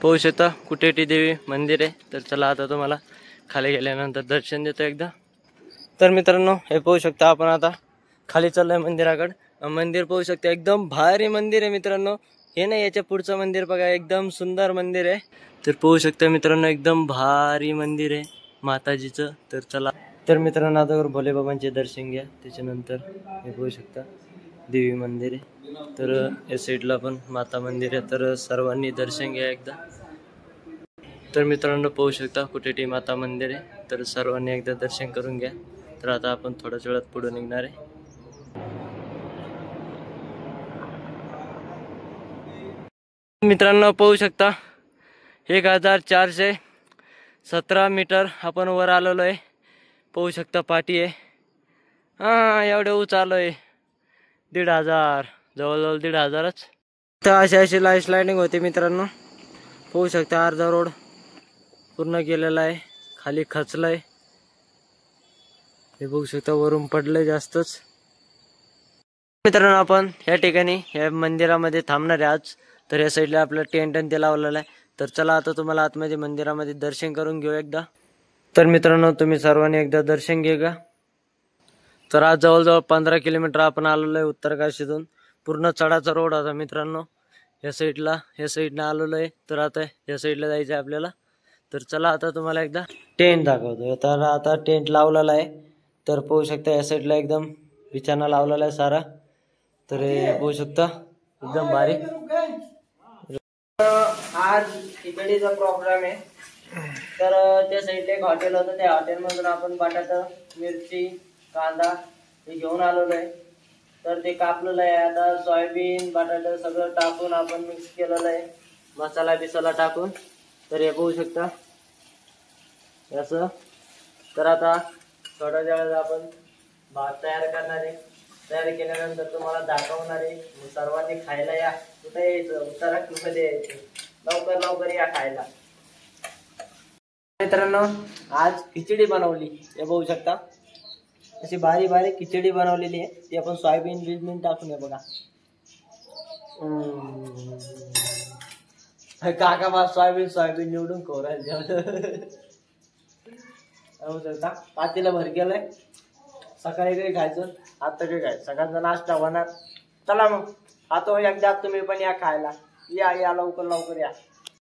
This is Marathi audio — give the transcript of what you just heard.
पाहू शकता कुटेटी देवी मंदिर आहे। तर चला आता तुम्हाला खाली गेल्यानंतर दर्शन देतो एकदा। तर मित्रांनो हे पाहू शकता आपण आता खाली चाललोय मंदिराकडे। मंदिर पाहू शकता एकदम भारी मंदिर आहे मित्रांनो। हे नाही याच्या पुढचं मंदिर बघा एकदम सुंदर मंदिर आहे। तर पाहू शकता मित्रांनो एकदम भारी मंदिर आहे माताजीचं। तर चला तर मित्रांनो आता भोले बाबांचे दर्शन घ्या। त्याच्यानंतर हे पाहू शकता देवी मंदिर आहे। तर या साईडला पण माता मंदिर आहे। तर सर्वांनी दर्शन घ्या एकदा। तर मित्रांनो पाहू शकता कुटेटी माता मंदिर आहे। तर सर्वांनी एकदा दर्शन करून घ्या। तर आता आपण थोड्याच वेळात पुढे निघणार आहे। मित्रांनो पाहू शकता 1417 मीटर आपण वर आलेलो आहे। पाहू शकता पाठी आहे एवढे उंच आलोय 1500 जवळजवळ 1500च। तर अशी लाईफ स्लायडिंग होते मित्रांनो। पाहू शकता अर्धा रोड पूर्ण केलेला आहे खाली खचलाय। हे बघू शकता वरून पडलंय जास्तच। मित्रांनो आपण या ठिकाणी या मंदिरामध्ये थांबणार आहे आज। तर या साईडला आपलं टेंट आणि ते लावलेलं आहे। तर चला आता तुम्हाला आतमध्ये मंदिरामध्ये दर्शन करून घेऊ एकदा। तर मित्रांनो तुम्ही सर्वांनी एकदा दर्शन घ्या। तर आज जवळजवळ 15 किलोमीटर आपण आलेलो आहे उत्तरकाशीतून। पूर्ण चढाचा रोड होता मित्रांनो। या साईडला आलेलो आहे। तर आता या साईडला जायचं आहे आपल्याला। तर चला आता तुम्हाला एकदा टेंट दाखवतो। तर आता टेंट लावलेला आहे। तर पाहू शकता या साईडला एकदम बिछाना लावलेला आहे सारा। तर हे पाहू शकता एकदम भारी। आज खिचडीचा प्रोग्राम आहे। तर त्या साईडला एक हॉटेल होतं। त्या हॉटेलमधून आपण बटाटा मिरची कांदा हे घेऊन आलेलो आहे। तर ते कापलेलं आहे। आता सोयाबीन बटाटा सगळं टाकून आपण मिक्स केलेलं आहे मसाला बिसाला टाकून। तर हे पाहू शकता असं। तर आता थोड्या वेळात आपण भात तयार करणार आहे। तयार केल्यानंतर तुम्हाला दाखवणार आहे। सर्वांनी खायला या। कुठे यायचं उत्तराखंडमध्ये यायचं लवकर या खायला। मित्रांनो आज खिचडी बनवली हे बघू शकता। अशी बारीक खिचडी बनवलेली आहे। ती आपण सोयाबीन टाकून बघा। काका बा सोयाबीन निवडून शकता। पातीला भर केलंय। सकाळी काही खायचं आता काही खायचं सकाळचा नाश्ता होणार। चला मग आता एकदा तुम्ही पण या खायला। या लवकर या।